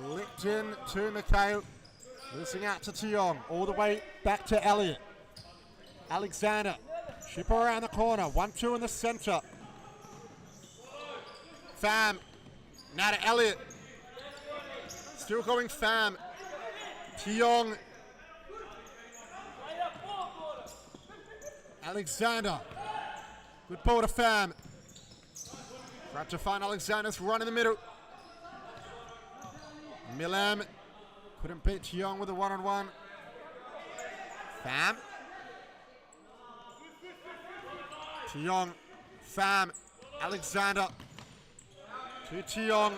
[SPEAKER 2] Flicked in to McHale. Losing out to Tiong. All the way back to Elliott. Alexander. Ship around the corner. 1-2 in the centre. Pham. Now to Elliott. Still going Pham. Tiong. Alexander. Good ball to Pham. Right to find Alexander's run in the middle. Milam. Couldn't beat Tiong with a one-on-one. Pham. Tiong. Pham. Alexander. To Tiong.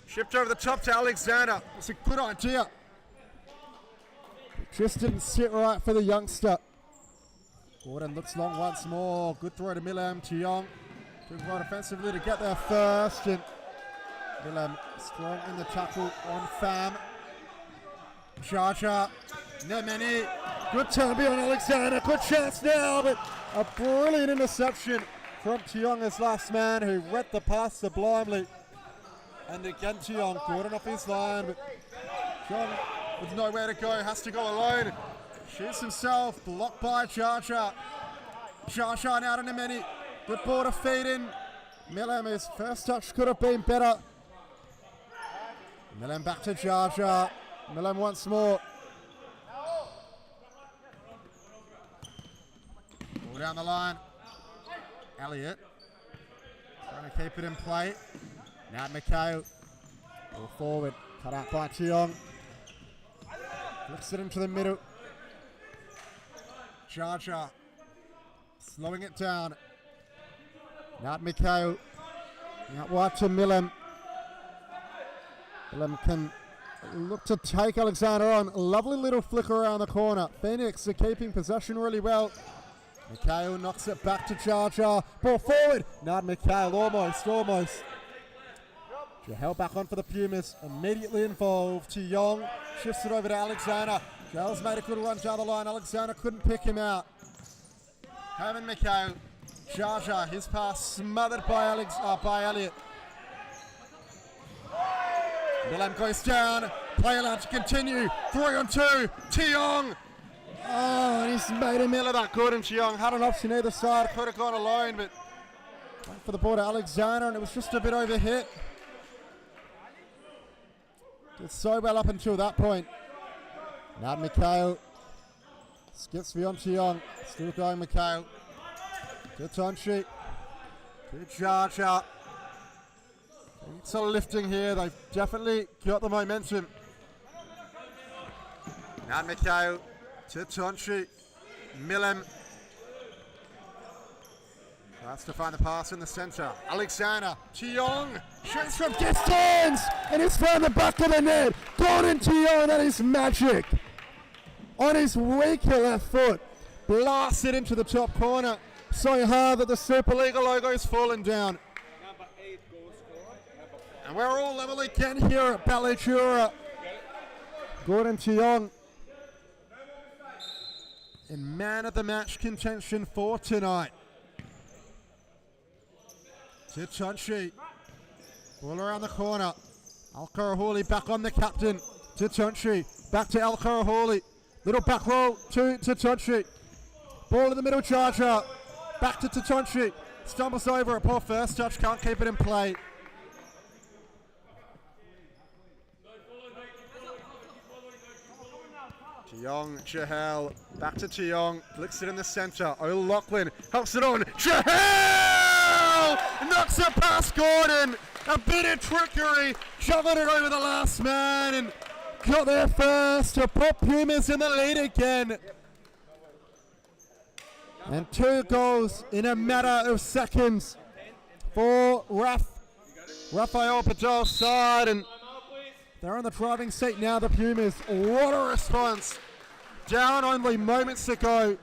[SPEAKER 2] Shipped over the top to Alexander. It's a good idea. It just didn't sit right for the youngster. Gordon looks long once more. Good throw to Milam. Tiong doing right offensively to get there first. And Milam strong in the tackle on Pham. Jaja. Nemeni. Good turn on Alexander. Good chance now, but a brilliant interception from Tiong as last man, who read the pass sublimely. And again Tiong, Gordon off his line, but John with nowhere to go, has to go alone. Shoots himself, blocked by Jaja. Jaja now to Nemeni. Good ball to feed in. Milam, his first touch could have been better. Milam back to Jaja. Milam once more. Ball down the line. Elliott trying to keep it in play. Now McHale. Ball forward. Cut out by Tiong. Flicks it into the middle. Jaja. Slowing it down. Now McHale. Out wide to Milam. Milam can look to take Alexander on. Lovely little flick around the corner. Phoenix are keeping possession really well. McHale knocks it back to Jaja. Ball forward. Not McHale, almost. Held back on for the Pumas. Immediately involved. Tiong shifts it over to Alexander. Giles made a good run down the line. Alexander couldn't pick him out. Having McHale. Jaja, his pass smothered by Elliott. Milam goes down. Play allowed to continue. 3-on-2. Tiong. Oh, and he's made a mill of that. Gordon Tiong had an option either side. Could have gone alone, but went for the ball to Alexander, and it was just a bit overhit. Did so well up until that point. Now McHale. Skips beyond Tiong. Still going McHale. To Tonchi. To Jaja. It's a lifting here. They've definitely got the momentum. Now McHale. To Tonchi. Milam. Tries to find the pass in the centre. Alexander. Tiong. Shoots from distance. And it's found the back of the net. Gordon Tiong. That is magic. On his weaker left foot. Blasted into the top corner. So hard that the Supa-Liga logo is falling down.
[SPEAKER 3] Number 8 goal scorer.
[SPEAKER 2] And we're all level again here at Ballajura. Gordon Tiong in man of the match contention for tonight. To Tonchi. Ball around the corner. Al-Karahuli back on the captain. To Tonchi. Back to Al-Karahuli. Little back roll to Tonchi. Ball in the middle, Jaja. Back to Tonchi. Stumbles over a poor first touch. Can't keep it in play. Tiong, Chahal, back to Tiong, flicks it in the centre. O'Loughlin helps it on. Chahal knocks it past Gordon. A bit of trickery, juggled it over the last man and got there first to put Pumas in the lead again. And 2 goals in a matter of seconds for Rafael Padal's side, and they're on the driving seat now, the Pumas. What a response. Down only moments ago.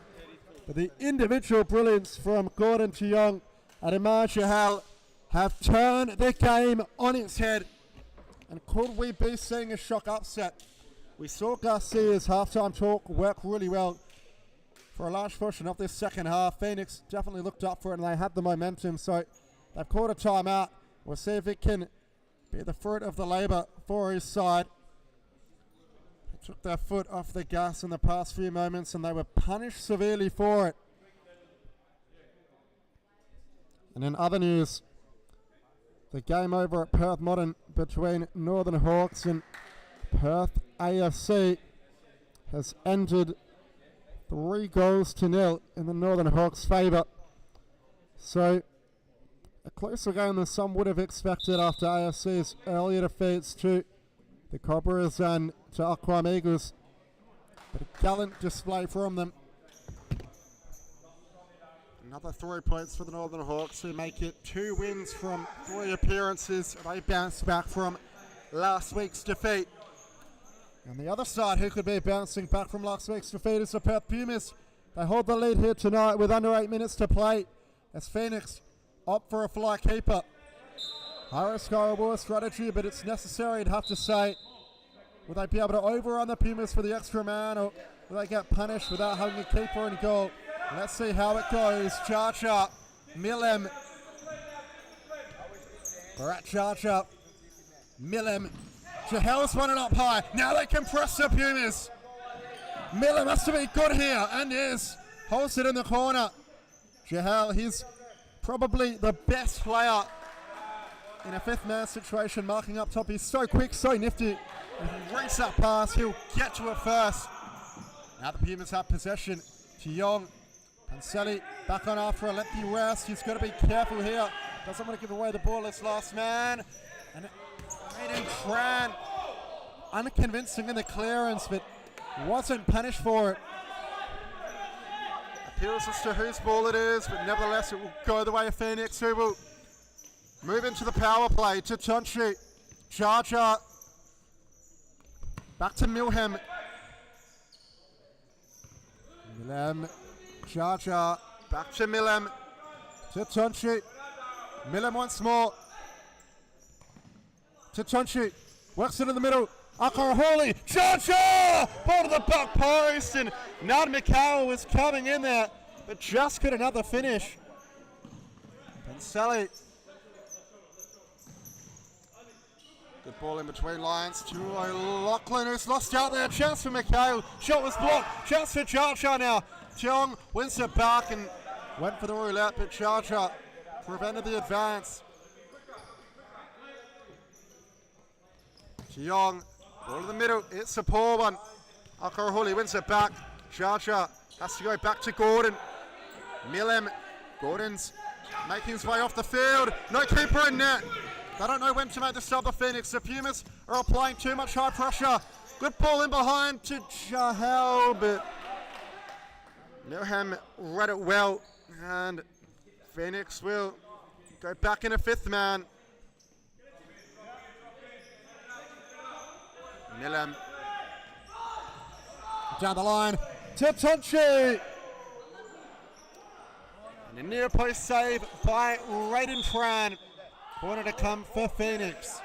[SPEAKER 2] But the individual brilliance from Gordon Tiong and Imad Chahal have turned the game on its head. And could we be seeing a shock upset? We saw Garcia's halftime talk work really well for a large portion of this second half. Phoenix definitely looked up for it and they had the momentum. So they've called a timeout. We'll see if it can be the fruit of the labour for his side. took their foot off the gas in the past few moments and they were punished severely for it. And in other news, the game over at Perth Modern between Northern Hawks and Perth AFC has ended 3-0 in the Northern Hawks' favour. So a closer game than some would have expected after AFC's earlier defeats to the Cobras and to Aquam Eagles. But a gallant display from them. Another 3 points for the Northern Hawks, who make it 2 wins from 3 appearances. They bounce back from last week's defeat. And the other side who could be bouncing back from last week's defeat is the Perth Pumas. They hold the lead here tonight with under 8 minutes to play as Phoenix opt for a fly keeper. High risk, high reward strategy, but it's necessary, I'd have to say. Will they be able to overrun the Pumas for the extra man, or will they get punished without having a keeper in goal? Let's see how it goes. Charger, Millem. We're at Charger. Millem. Jahel's won it up high. Now they can press the Pumas. Millem has to be good here, and is. Holds it in the corner. Jahel, he's probably the best player in a 5th man situation, marking up top. He's so quick, so nifty. If he reads that pass, he'll get to it first. Now the Pumas have possession. Tiong. Panseli back on after a lengthy rest. He's got to be careful here. Doesn't want to give away the ball as last man. And Aiden Tran, unconvincing in the clearance, but wasn't punished for it. Appeals as to whose ball it is, but nevertheless it will go the way of Phoenix, who will move into the power play to Tonchi. Charger. Back to Milham. Millem. Charger. Back to Millem. To Tonchi. Millem once more. To Tonchi. Works it in the middle. Akaraholi. Charger! Ball to the back post, and Nad Mikhail was coming in there, but just couldn't have the finish. Panseli. Good ball in between lines to O'Loughlin, who's lost out there. Chance for Mikhail. Shot was blocked. Chance for Charger now. Tiong wins it back and went for the roulette, but Charger prevented the advance. Tiong, ball in the middle. It's a poor one. Akarahuli wins it back. Charger has to go back to Gordon. Millem. Gordon's making his way off the field. No keeper in net. They don't know when to make the stop. The Phoenix. The Pumas are applying too much high pressure. Good ball in behind to Jahel, but Milham read it well, and Phoenix will go back in a 5th man. Millem down the line to Tonchi. And a near post save by Raiden Tran. Corner to come for Phoenix.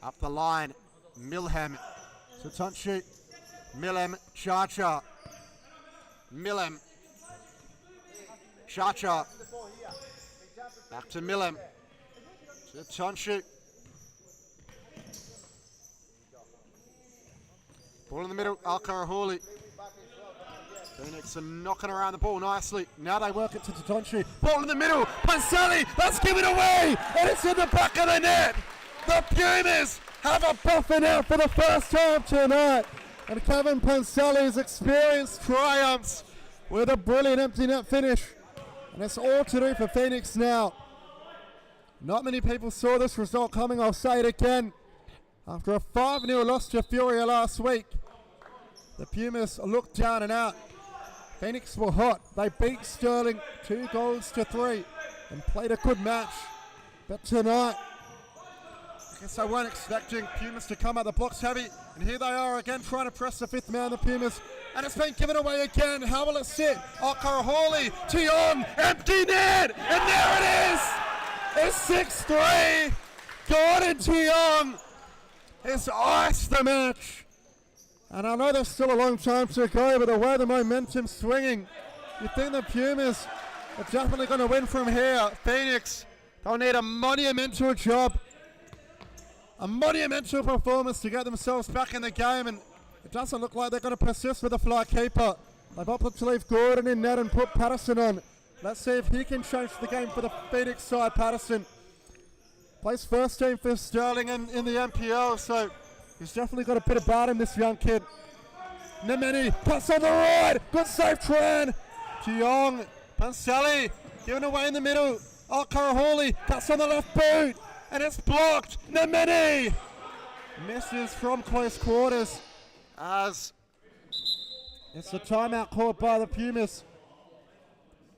[SPEAKER 2] Up the line, Milham to Tonchi. Millem, Charger. Millem. Charger. Back to Millem. To Tonchi. Ball in the middle, Al-Karahuli. Phoenix are knocking around the ball nicely. Now they work it to Tonchi. Ball in the middle, Panseli, let's give it away! And it's in the back of the net! The Pumas have a buffing out for the first time tonight. And Kevin Panseli's experienced triumphs with a brilliant empty net finish. And it's all to do for Phoenix now. Not many people saw this result coming, I'll say it again. After a 5-0 loss to Furia last week, the Pumas looked down and out. Phoenix were hot. They beat Sterling 2-3 and played a good match. But tonight, I guess they weren't expecting Pumas to come out the blocks heavy. And here they are again trying to press the 5th man, the Pumas. And it's been given away again. How will it sit? Akaraholi, Tiong, empty net! And there it is! It's 6-3. Gordon Tiong has iced the match. And I know there's still a long time to go, but the way the momentum's swinging, you think the Pumas are definitely going to win from here. Phoenix They'll need a monumental job, a monumental performance to get themselves back in the game, and it doesn't look like they're going to persist with the fly keeper. They've opted to leave Gordon in net and put Patterson on. Let's see if he can change the game for the Phoenix side. Patterson plays first team for Sterling in the MPL, so he's definitely got a bit about him, this young kid. Nemeni, pass on the right, good save Tran. Tiong, Pansali, given away in the middle. Oh, Karaholi, pass on the left boot, and it's blocked. Nemeni misses from close quarters as it's a timeout called by the Pumas.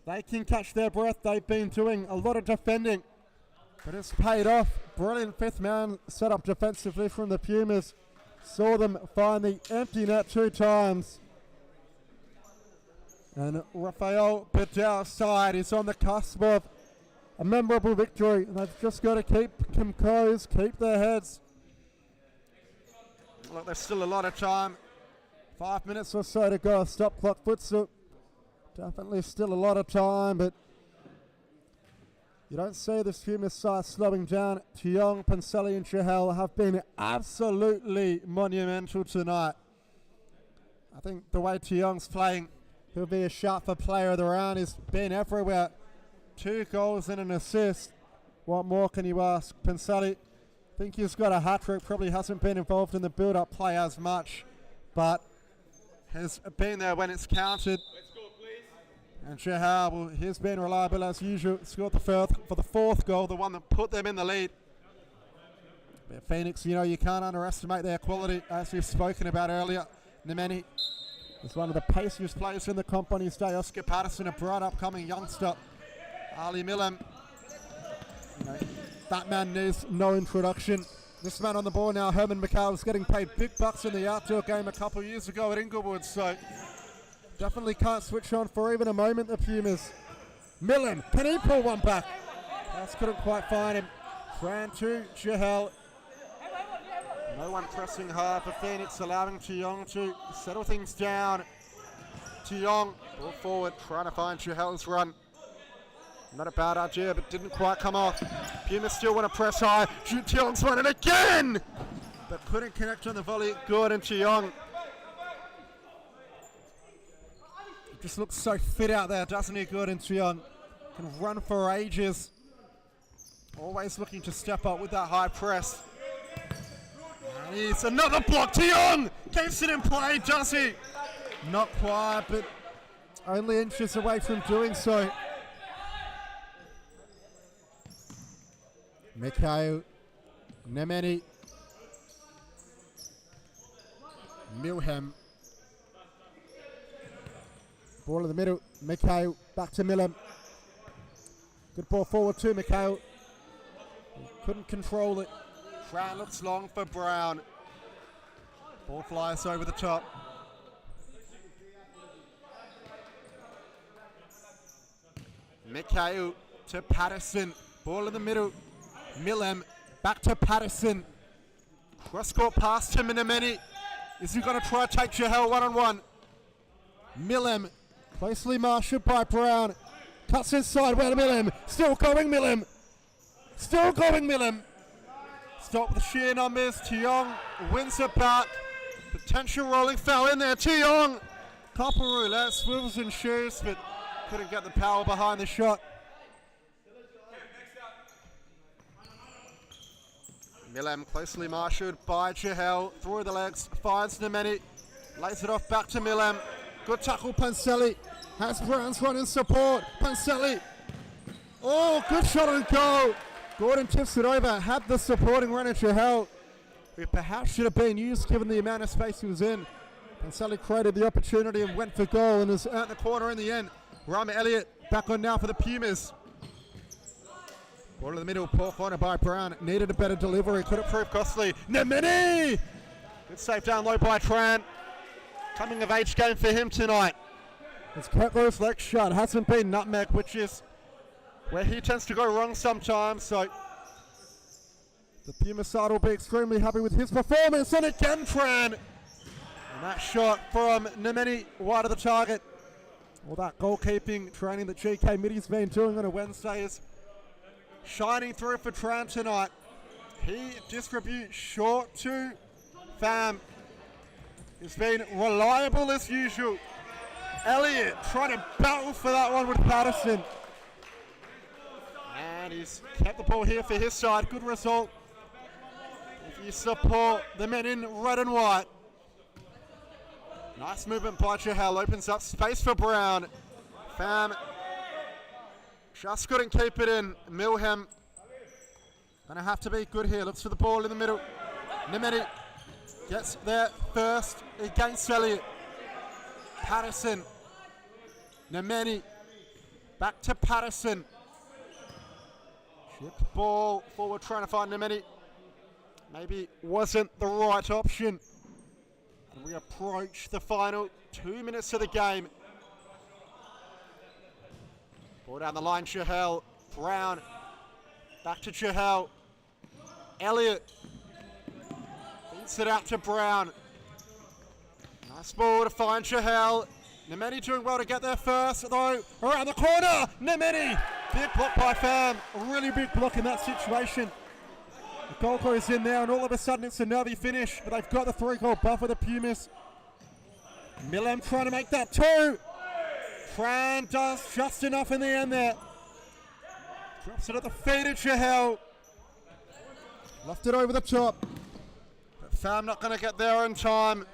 [SPEAKER 2] They can catch their breath. They've been doing a lot of defending, but it's paid off. Brilliant fifth man set up defensively from the Pumas. Saw them find the empty net 2 times. And Rafael Bedell's side is on the cusp of a memorable victory. They've just got to keep composed, keep their heads. Look, there's still a lot of time. 5 minutes or so to go. Stop clock futsal. Definitely still a lot of time, but you don't see this Pumas side slowing down. Tiong, Panseli and Chahel have been absolutely monumental tonight. I think the way Tiong's playing, he'll be a shout for player of the round. He's been everywhere. 2 goals and an assist. What more can you ask? Panseli, I think he's got a hat-trick. Probably hasn't been involved in the build-up play as much, but has been there when it's counted. And Chahal, well, he's been reliable as usual. Scored the fourth goal, the one that put them in the lead. But Phoenix, you know, you can't underestimate their quality, as we've spoken about earlier. Nemeni is one of the paciest players in the comp on his day. Oscar Patterson, a bright upcoming youngster. Ali Milam, you know, that man needs no introduction. This man on the ball now, Herman McCall, was getting paid big bucks in the outdoor game a couple of years ago at Inglewood, so definitely can't switch on for even a moment, the Pumas. Milam, can he pull one back? Just couldn't quite find him. Fran to Chahel. No one pressing hard for Phoenix, allowing Tiong to settle things down. Tiong, ball forward, trying to find Chahel's run. Not a bad idea, but didn't quite come off. Pumas still want to press high. Tiong's running again! But couldn't connect on the volley. Gordon Tiong. Just looks so fit out there, doesn't he, Gordon Tiong? Can run for ages. Always looking to step up with that high press. And he's another block. Tiong keeps it in play, does he? Not quite, but only inches away from doing so. Mikhail Nemeni. Milham. Ball in the middle. Mikhail back to Milam. Good ball forward to Mikhail. Couldn't control it. Fran looks long for Brown. Ball flies over the top. Mikhail to Patterson. Ball in the middle. Milam back to Patterson. Cross-court pass to Minameni. Is he going to try to take Chahel one-on-one? Milam, closely marshalled by Brown. Cuts inside, well, Milam. Still going, Milam. Still going, Milam. Stop the sheer numbers. Tiong wins it back. Potential rolling foul in there. Tiong. Couple roulette, swivels and shoes, but couldn't get the power behind the shot. Milam closely marshalled by Chahel. Through the legs, finds Nemeni. Lays it off back to Milam. Good tackle, Panseli. Has Brown's run in support. Panseli. Oh, good shot on goal. Gordon tips it over. Had the supporting run at Chahel. Who perhaps should have been used given the amount of space he was in. Panseli created the opportunity and went for goal and was out in the corner in the end. Rama Elliott back on now for the Pumas. Ball in the middle, poor corner by Brown. Needed a better delivery, could have proved costly. Nemeni! Good save down low by Tran. Coming of age game for him tonight. His Ketler's leg shot hasn't been nutmeg, which is where he tends to go wrong sometimes. So the Puma side will be extremely happy with his performance. And again, Tran. And that shot from Nemeni wide of the target. All that goalkeeping training that GK Middy's been doing on a Wednesday is shining through for Tran tonight. He distributes short to Fam. He's been reliable as usual. Elliott trying to battle for that one with Patterson. And he's kept the ball here for his side. Good result. If you support the men in red and white. Nice movement by Chahal. Opens up space for Brown. Fam just couldn't keep it in. Milham gonna have to be good here. Looks for the ball in the middle. Nemeni gets there first against Elliott. Patterson. Nemeni. Back to Patterson. Chip ball forward, trying to find Nemeni. Maybe wasn't the right option. And we approach the final 2 minutes of the game. Ball down the line, Chahal. Brown. Back to Chahal. Elliott. Beats it out to Brown. Nice ball to find Chahal. Nemeni doing well to get there first, though. Around the corner, Nemeni. Big block by Fam. A really big block in that situation. The goal goes in there, and all of a sudden it's a nervy finish, but they've got the 3-goal buffer, the Pumis. Milham trying to make that 2. Tran does just enough in the end there. Drops it at the feet of Chahal. Left it over the top. But Fam not going to get there in time.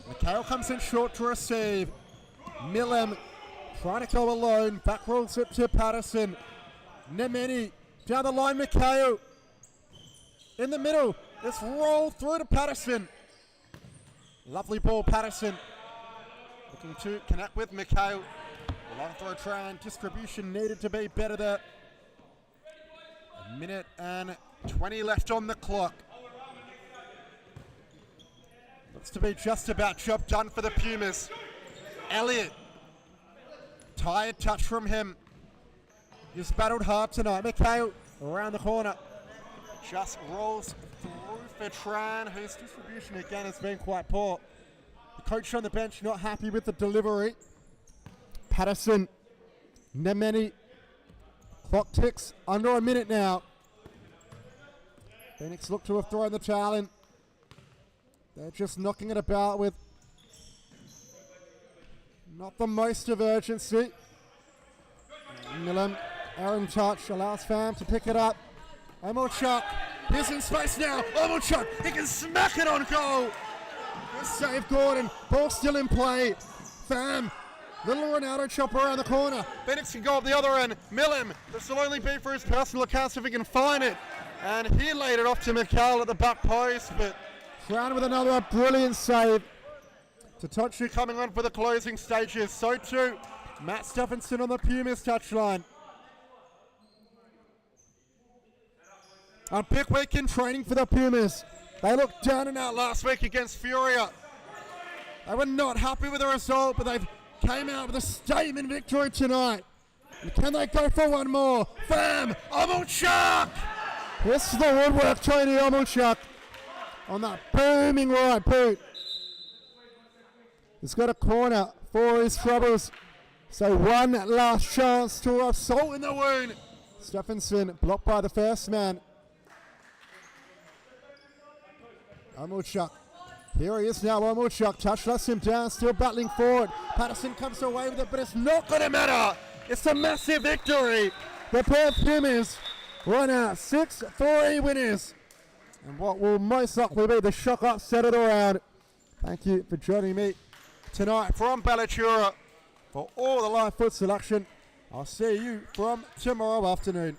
[SPEAKER 2] Mikhail comes in short to receive. Milham trying to go alone. Back rolls it to Patterson. Nemeni down the line. Mikhail in the middle. It's rolled through to Patterson. Lovely ball, Patterson. Looking to connect with Mikhail. Long throw Tran. Distribution needed to be better there. 1 minute and 20 left on the clock. Looks to be just about job done for the Pumas. Elliott. Tired touch from him. He's battled hard tonight. Mikhail around the corner. Just rolls through for Tran, whose distribution again has been quite poor. The coach on the bench not happy with the delivery. Patterson. Nemeni. Clock ticks under a minute now. Phoenix look to have thrown the towel in. They're just knocking it about with not the most of urgency. Milham, Aaron touch, allows Fam to pick it up. Omolchuk, he's in space now. Omolchuk, he can smack it on goal. Good save, Gordon. Ball still in play. Fam, little Ronaldo chop around the corner. Phoenix can go up the other end. Milham, this will only be for his personal accounts if he can find it. And he laid it off to Mikhail at the back post, but Brown with another brilliant save. Tatochi coming on for the closing stages. So too, Matt Stephenson on the Pumas touchline. And big week in training for the Pumas. They looked down and out last week against Furia. They were not happy with the result, but they've came out with a statement victory tonight. And can they go for one more? Fam, Omolchuk! This is the woodwork, Tony Omolchuk. On that booming right boot. He's got a corner for his troubles. So one last chance to rub salt in the wound. Stephenson blocked by the first man. Omolchuk. Here he is now, Omolchuk. Touch lets him down, still battling forward. Patterson comes away with it, but it's not going to matter. It's a massive victory. The Perth Pumas run out 6-3 winners. And what will most likely be the shock upset of the round. Thank you for joining me tonight from Ballachura for all the live futsal action. I'll see you from tomorrow afternoon.